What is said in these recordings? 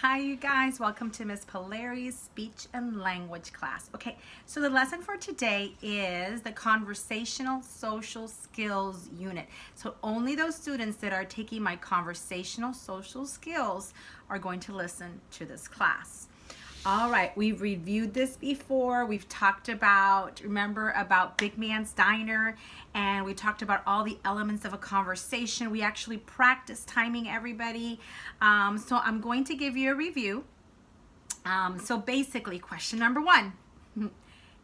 Hi you guys, welcome to Miss Polari's speech and language class. Okay, so the lesson for today is the conversational social skills unit. So only those students that are taking my conversational social skills are going to listen to this class. All right, we've reviewed this before. We've talked about, remember about Big Man's Diner, and we talked about all the elements of a conversation. We actually practiced timing everybody. So I'm going to give you a review. So basically, question number one,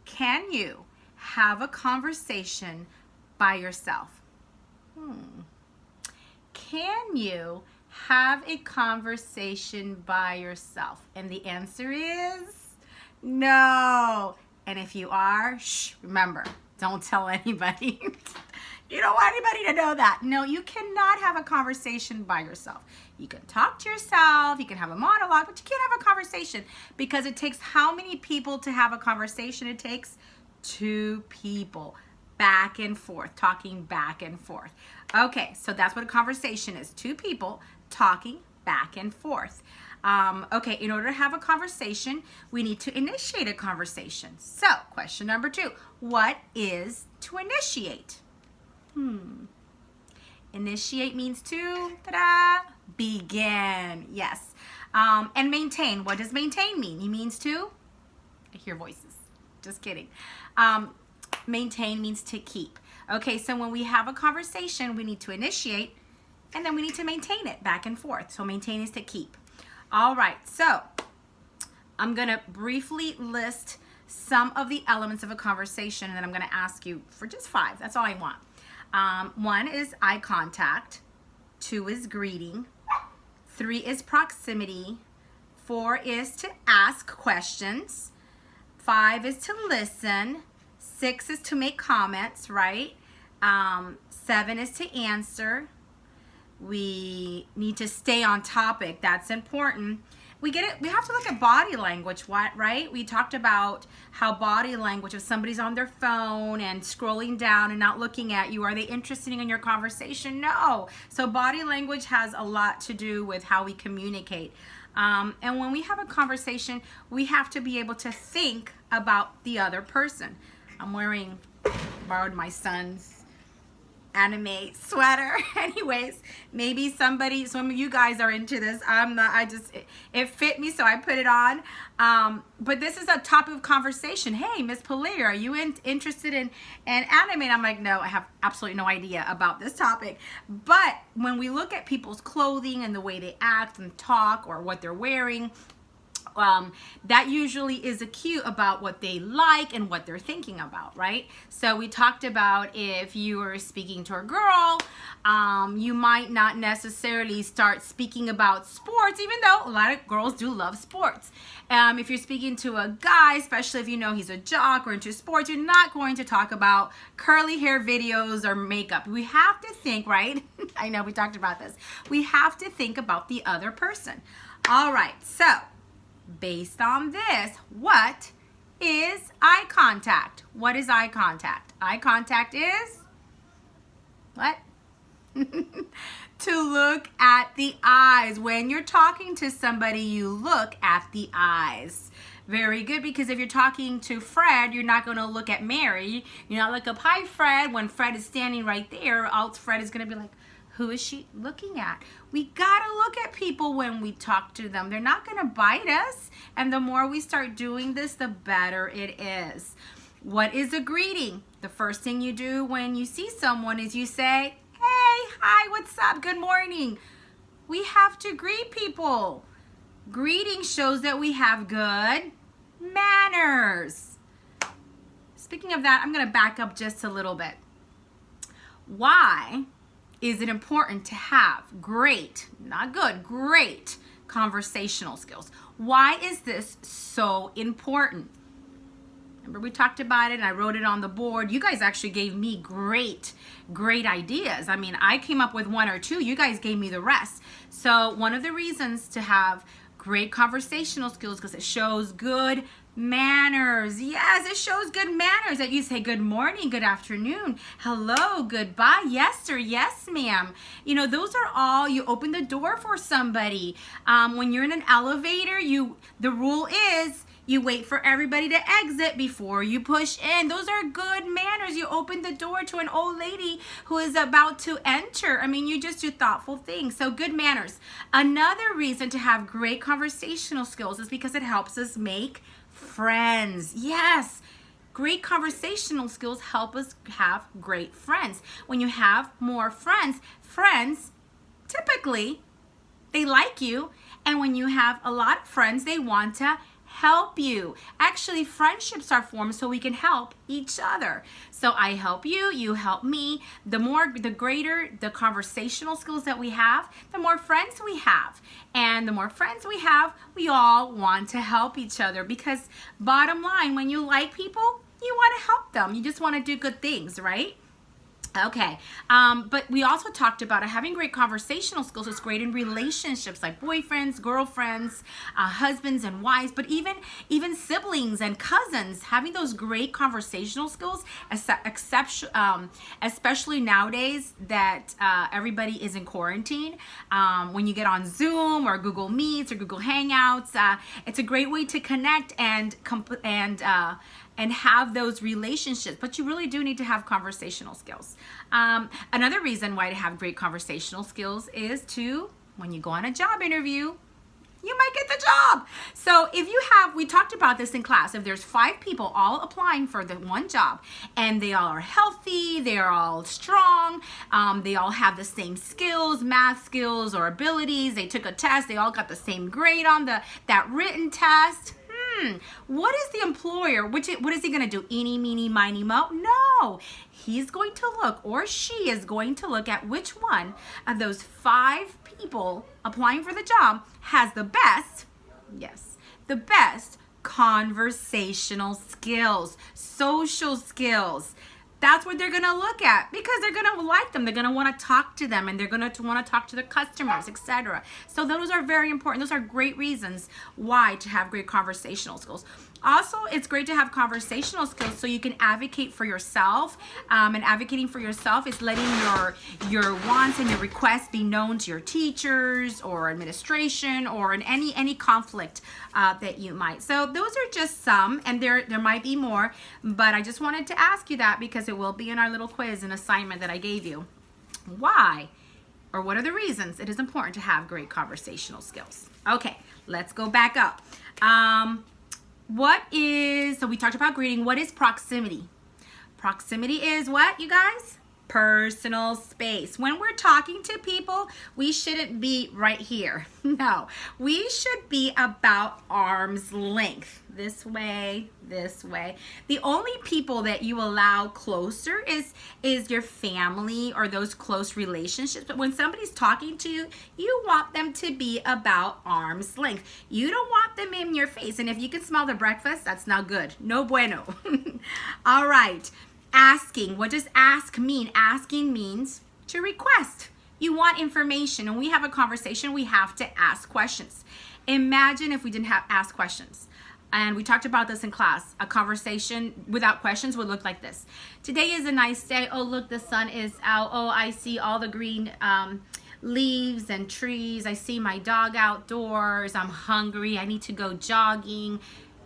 can you have a conversation by yourself? Can you have a conversation by yourself? And the answer is no. And if you are, remember, don't tell anybody. You don't want anybody to know that. No, you cannot have a conversation by yourself. You can talk to yourself, you can have a monologue, but you can't have a conversation because it takes how many people to have a conversation? It takes two people. Back and forth, talking back and forth. Okay, so that's what a conversation is. Two people talking back and forth. Okay, in order to have a conversation, we need to initiate a conversation. So, question number two, what is to initiate? Initiate means to, begin. Yes. And maintain, what does maintain mean? It means to, I hear voices. Just kidding. Maintain means to keep. Okay, so when we have a conversation, we need to initiate, and then we need to maintain it back and forth. So maintain is to keep. All right, so I'm going to briefly list some of the elements of a conversation, and then I'm going to ask you for just 5. That's all I want. 1 is eye contact. 2 is greeting. 3 is proximity. 4 is to ask questions. 5 is to listen. 6 is to make comments, right? 7 is to answer. We need to stay on topic. That's important. We have to look at body language, right? We talked about how body language, if somebody's on their phone and scrolling down and not looking at you, are they interested in your conversation? No. So body language has a lot to do with how we communicate. And when we have a conversation, we have to be able to think about the other person. I'm borrowed my son's anime sweater. Anyways, maybe some of you guys are into this. I'm not, it fit me, so I put it on. But this is a topic of conversation. Hey, Miss Polari, are you interested in anime? And I'm like, no, I have absolutely no idea about this topic. But when we look at people's clothing and the way they act and talk or what they're wearing, that usually is a cue about what they like and what they're thinking about, right? So we talked about if you were speaking to a girl, you might not necessarily start speaking about sports, even though a lot of girls do love sports. If you're speaking to a guy, especially if you know he's a jock or into sports, you're not going to talk about curly hair videos or makeup. We have to think, right? I know we talked about this. We have to think about the other person. All right, so based on this, what is eye contact? What is eye contact? Eye contact is what? To look at the eyes. When you're talking to somebody, you look at the eyes. Very good, because if you're talking to Fred, you're not going to look at Mary. You're not like, hi, Fred, when Fred is standing right there, Fred is going to be like, who is she looking at? We gotta look at people when we talk to them. They're not gonna bite us. And the more we start doing this, the better it is. What is a greeting? The first thing you do when you see someone is you say, hey, hi, what's up? Good morning. We have to greet people. Greeting shows that we have good manners. Speaking of that, I'm gonna back up just a little bit. Why is it important to have great, not good, great conversational skills? Why is this so important? Remember we talked about it and I wrote it on the board. You guys actually gave me great ideas. I mean, I came up with 1 or 2. You guys gave me the rest. So one of the reasons to have great conversational skills because it shows good manners. Yes, it shows good manners that you say good morning, good afternoon, hello, goodbye, yes sir, yes ma'am. You know, those are all, you open the door for somebody. When you're in an elevator, the rule is you wait for everybody to exit before you push in. Those are good manners. You open the door to an old lady who is about to enter. I mean, you just do thoughtful things. So good manners. Another reason to have great conversational skills is because it helps us make friends. Yes. Great conversational skills help us have great friends. When you have more friends typically, they like you. And when you have a lot of friends, they want to help you. Actually, friendships are formed so we can help each other. So I help you, you help me. The greater the conversational skills that we have, the more friends we have. And the more friends we have, we all want to help each other, because bottom line, when you like people, you want to help them. You just want to do good things, right? Okay, but we also talked about having great conversational skills is great in relationships like boyfriends, girlfriends, husbands and wives, but even siblings and cousins. Having those great conversational skills, especially nowadays that everybody is in quarantine. When you get on Zoom or Google Meets or Google Hangouts, it's a great way to connect and have those relationships, but you really do need to have conversational skills. Another reason why to have great conversational skills is when you go on a job interview, you might get the job. So if you we talked about this in class, if there's 5 people all applying for the one job and they all are healthy, they're all strong, they all have the same skills, math skills or abilities, they took a test, they all got the same grade on that written test. What is the employer, what is he going to do? Eeny, meeny, miny, mo? No, he's going to look, or she is going to look at which one of those 5 people applying for the job has the best conversational skills, social skills. That's what they're going to look at, because they're going to like them. They're going to want to talk to them, and they're going to want to talk to their customers, etc. So those are very important. Those are great reasons why to have great conversational skills. Also, it's great to have conversational skills so you can advocate for yourself. And advocating for yourself is letting your wants and your requests be known to your teachers or administration or in any conflict that you might. So those are just some, and there might be more, but I just wanted to ask you that because it will be in our little quiz and assignment that I gave you. Why, or what are the reasons it is important to have great conversational skills? Okay, let's go back up. So we talked about greeting. What is proximity? Proximity is what, you guys? Personal space. When we're talking to people, we shouldn't be right here. No, we should be about arm's length. This way, this way. The only people that you allow closer is your family or those close relationships. But when somebody's talking to you, you want them to be about arm's length. You don't want them in your face. And if you can smell the breakfast, that's not good. No bueno. All right. Asking. What does ask mean? Asking means to request. You want information. When we have a conversation, we have to ask questions. Imagine if we didn't ask questions. And we talked about this in class. A conversation without questions would look like this. Today is a nice day. Oh, look, the sun is out. Oh, I see all the green leaves and trees. I see my dog outdoors. I'm hungry. I need to go jogging.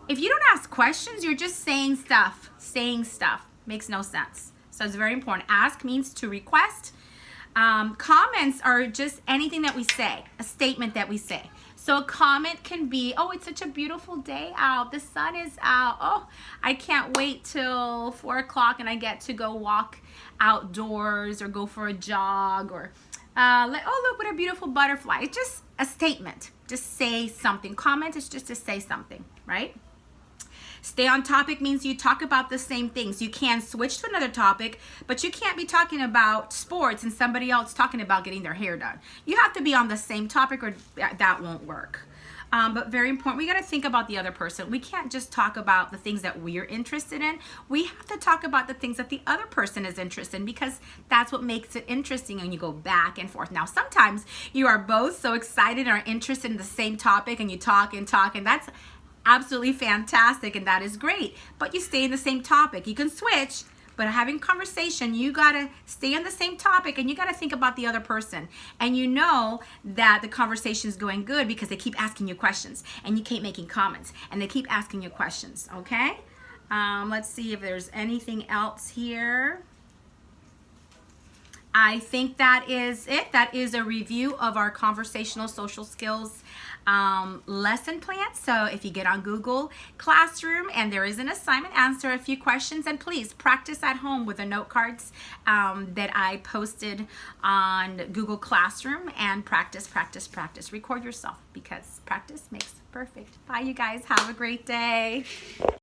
If you don't ask questions, you're just saying stuff. Saying stuff makes no sense. So it's very important. Ask means to request. Comments are just anything that we say, a statement that we say. So a comment can be, oh, it's such a beautiful day out. The sun is out. Oh, I can't wait till 4 o'clock and I get to go walk outdoors or go for a jog, or oh, look what a beautiful butterfly. It's just a statement. Just say something. Comment is just to say something, right? Stay on topic means you talk about the same things. You can switch to another topic, but you can't be talking about sports and somebody else talking about getting their hair done. You have to be on the same topic, or that won't work. but very important. We got to think about the other person. We can't just talk about the things that we're interested in. We have to talk about the things that the other person is interested in, because that's what makes it interesting, and you go back and forth. Now, sometimes you are both so excited and are interested in the same topic, and you talk, and that's absolutely fantastic, and that is great. But you stay in the same topic. You can switch, but having conversation, you gotta stay on the same topic, and you gotta think about the other person. And you know that the conversation is going good because they keep asking you questions, and you keep making comments, and they keep asking you questions, okay? Let's see if there's anything else here. I think that is it. That is a review of our conversational social skills lesson plan. So if you get on Google Classroom and there is an assignment, answer a few questions, and please practice at home with the note cards that I posted on Google Classroom, and practice. Record yourself, because practice makes perfect. Bye, you guys. Have a great day.